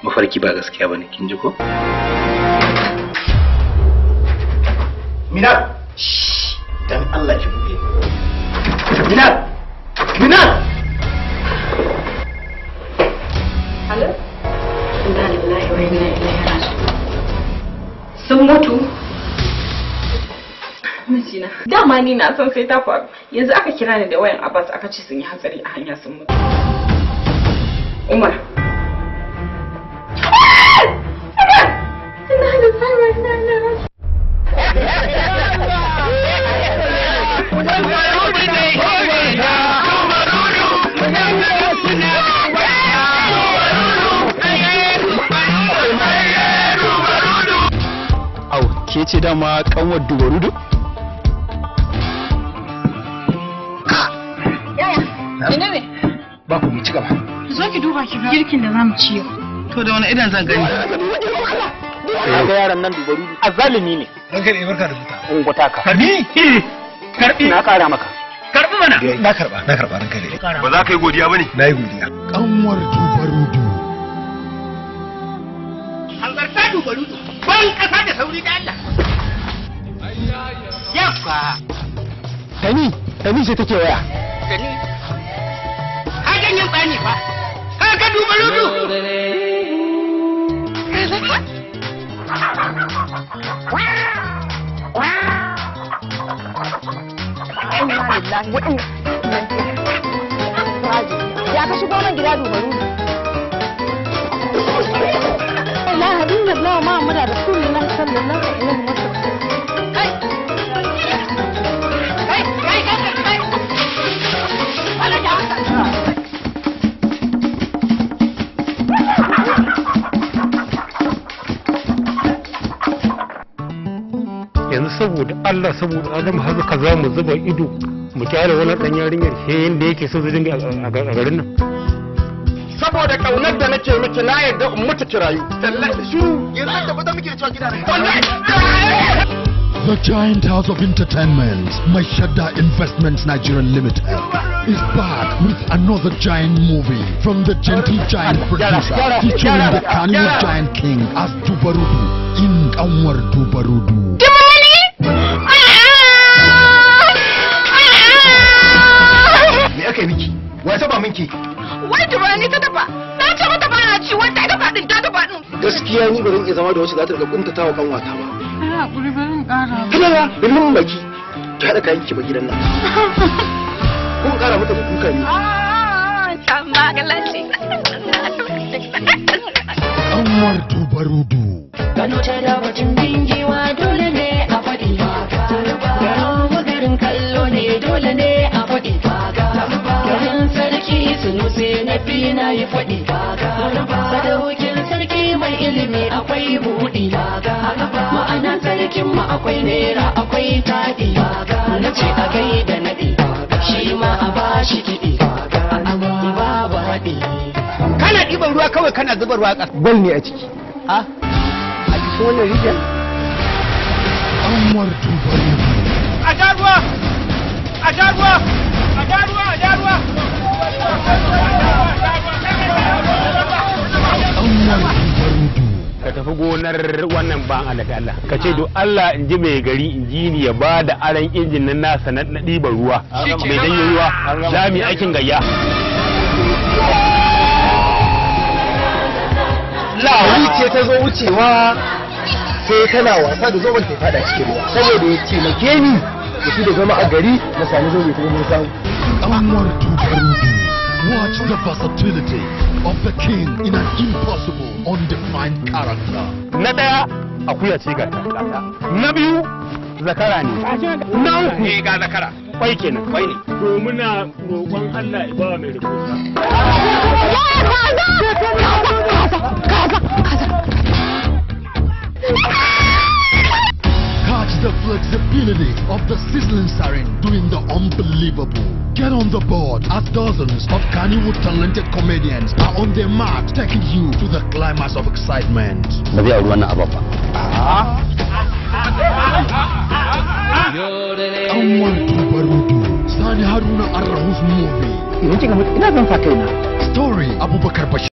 mafarki ba gaskiya bane, kin ji ko? Minat! Dan Allah ki buɗe. Minat! Minat! Hello? Inna lillahi wa inna ilaihi raji'un. Sun mutu? Mijina. Dama ni na san sai ta faru. Yanzu aka kira ni da wayan Abbas aka ce sun yi hatsari a hanya sun mutu. Umar. Inna lillahi wa inna ilaihi raji'un. Ke ce dama kanwar dubarudu? Yaya, ina ne? Ba ku ci gaba. Zo ki duba ki ga girkin da zamu ci yau. To da wani idan zan gani? Ga yaran nan dubarudu azalimi ne. Ranka ne barka da fita. Ungwata ka. Karbi na kara maka. Karbi mana. Na karba ranka ne. Ba za ka yi godiya bane? Na yi godiya. Kanwar dubarudu. Hanzarta dubarudu. Ban kasa da sauri da Allah. Yafa. Tani ce take waya. Tani. Hakan yin bani fa. Haka dubarudu. Ya ka shigo man gida dubarudu. La hadin Allah Muhammad Rasulullah sallallahu alaihi wasallam. Yanzu saboda Allah saboda Adam har ka za mu zuba ido mu kyale wannan dan yarinyar sai yanda yake so zai dinga a garin nan. Saboda kaunar da nake miki na yarda in mutu kirayu. Tallahi shi yanzu da fata muke cewa gida ne. The Giant House of Entertainment, Mashada Investments Nigerian Limited, is back with another giant movie from the gentle giant producer, featuring the carnival giant king as Dubarudu in Kanwar Dubarudu. Me aka yi miki? Wai saba minki? Wai Dubarani ta dafa. Na ce mata ba na ci wanda ta dafa din ta dafa din. Gaskiya ni ba zan iya zama da wasu za ta riga kuntatawa kanwata ba. Ina hakuri barin ƙara. Kana ba, bilin baki. Ki haɗa kayan ki ba gidan nan. Kun ƙara mata duka ne. Ta magalace. Kanwar Dubarudu. Kano ta da batun bingiwa dole ne a faɗi haka. Garo magarin kallo ne dole ne a faɗi haka. Garin sarki sunusi na fi na yi faɗi haka. Sadaukin sarki mai ilimi akwai buɗi haka. Ma'ana sarkin ma akwai nera akwai taɗi haka. Na ce a kai da naɗi shi ma a bashi kiɗi babu haɗi. Kana ɗiban ruwa kawai kana zuba ruwa ƙasa. Bal ne a ciki. Ha? A cikin wannan rijiyar? Kanwar Dubarudu. A ja ruwa! A ja ruwa! A ja ruwa! A ja ruwa! Kanwar Dubarudu. Ka tafi gonar wannan ban Allah da Allah. Ka ce do Allah in ji mai gari in ji ni ya ba da aran injin nan nasa na ɗiban ruwa. Mai danyo ruwa. Za mu yi aikin gayya. Lawi ce ta zo wucewa sai tana wasa da zoben ta fada cikin ruwa saboda ya taimake ni da shi da zama a gari na sami zobe kuma mun samu. Kanwar Dubarudu. Watch the versatility of the king in an impossible, undefined character. Na ɗaya akuya ce gata. Na biyu zakara ne. Na uku ga zakara. kwai kenan. Kwai ne. To muna roƙon Allah ya ba mai rubuta. Catch the flexibility of the sizzling siren doing the unbelievable. Get on the board as dozens of Kannywood talented comedians are on their mark, taking you to the climax of excitement. Ba zai auri wannan ababa. Kanwar Dubarudu, Sani Haruna Arrahus movie. Ina zan sa kaina. Story Abubakar Bashir.